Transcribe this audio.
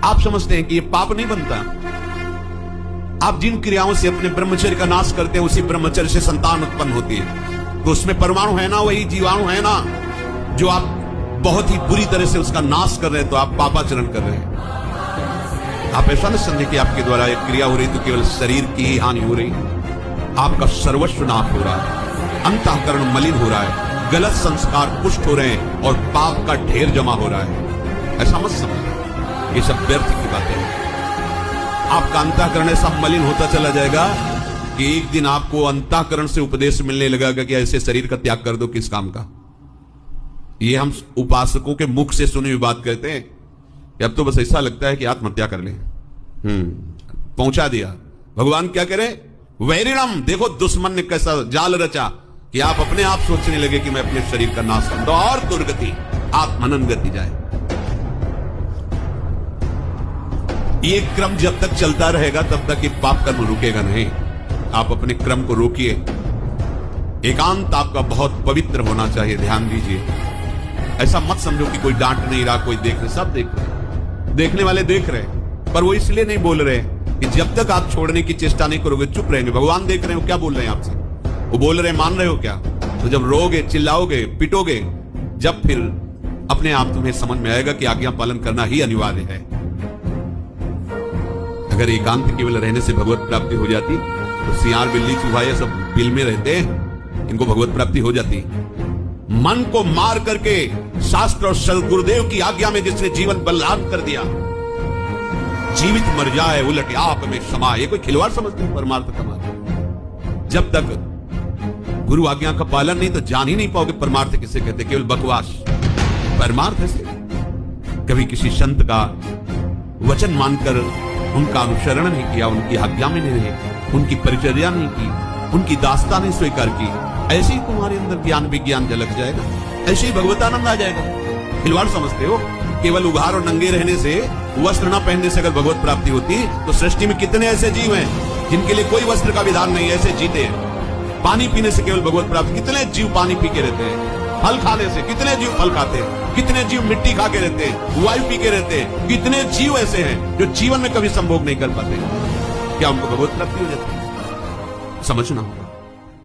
आप समझते हैं कि ये पाप नहीं बनता। आप जिन क्रियाओं से अपने ब्रह्मचर्य का नाश करते हैं उसी ब्रह्मचर्य से संतान उत्पन्न होती है। तो उसमें परमाणु है ना, वही जीवाणु है ना, जो आप बहुत ही बुरी तरह से उसका नाश कर रहे हैं, तो आप पापाचरण कर रहे हैं। आप ऐसा न समझे कि आपके द्वारा एक क्रिया हो रही तो केवल शरीर की ही हानि हो रही, आपका सर्वस्व नाश हो रहा है, अंतःकरण मलिन हो रहा है, गलत संस्कार पुष्ट हो रहे हैं और पाप का ढेर जमा हो रहा है। ऐसा मत समझो, ये सब व्यर्थ की बातें हैं। आपका अंतःकरण ऐसा मलिन होता चला जाएगा कि एक दिन आपको अंतःकरण से उपदेश मिलने लगेगा कि ऐसे शरीर का त्याग कर दो, किस काम का। ये हम उपासकों के मुख से सुनी हुई बात कहते हैं कि अब तो बस ऐसा लगता है कि आत्महत्या कर ले। पहुंचा दिया। भगवान क्या करे, वैरिणम, देखो दुश्मन ने कैसा जाल रचा कि आप अपने आप सोचने लगे कि मैं अपने शरीर का नाश कर दो और दुर्गति, आत्मनन गति जाए। ये क्रम जब तक चलता रहेगा तब तक ये पाप कर्म रुकेगा नहीं। आप अपने क्रम को रोकिए। एकांत आपका बहुत पवित्र होना चाहिए, ध्यान दीजिए। ऐसा मत समझो कि कोई डांट नहीं रहा, कोई देख रहे, सब देख रहे, देखने वाले देख रहे, पर वो इसलिए नहीं बोल रहे कि जब तक आप छोड़ने की चेष्टा नहीं करोगे चुप रहेंगे। भगवान देख रहे हो क्या बोल रहे हैं आपसे, वो बोल रहे हैं, मान रहे हो क्या? तो जब रोगे, चिल्लाओगे, पिटोगे, जब फिर अपने आप तुम्हें समझ में आएगा कि आज्ञा पालन करना ही अनिवार्य है। अगर एकांत केवल रहने से भगवत प्राप्ति हो जाती तो सियार, बिल्ली, चूहा ये सब बिल में रहते, इनको भगवत प्राप्ति हो जाती। मन को मार करके शास्त्र और सदगुरुदेव की आज्ञा में जिसने जीवन बलिदान कर दिया, जीवित मर जाए उलट आप में समाए, ये कोई खिलवाड़ समझते हैं परमार्थ का मार्ग। जब तक गुरु आज्ञा का पालन नहीं तो जान ही नहीं पाओगे परमार्थ किसे कहते, केवल बकवास। परमार्थ ऐसे कभी किसी संत का वचन मानकर उनका अनुसरण नहीं किया, उनकी आज्ञा में नहीं रहे, उनकी परिचर्या नहीं की, उनकी दास्ता नहीं स्वीकार की, ऐसे ही तुम्हारे अंदर ज्ञान विज्ञान झलक जाएगा, ऐसे ही भगवतानंद आ जाएगा। खिलवाड़ समझते हो? केवल उघार और नंगे रहने से, वस्त्र न पहनने से अगर भगवत प्राप्ति होती तो सृष्टि में कितने ऐसे जीव हैं जिनके लिए कोई वस्त्र का विधान नहीं, ऐसे जीते हैं। पानी पीने से केवल भगवत प्राप्ति, कितने जीव पानी पी के रहते हैं। फल खाने से कितने जीव फल खाते हैं, कितने जीव मिट्टी खा के रहते हैं, वायु पी के रहते हैं, कितने जीव ऐसे हैं जो जीवन में कभी संभोग नहीं कर पाते। क्या उनको भगवत प्राप्ति हो जाती है? समझना।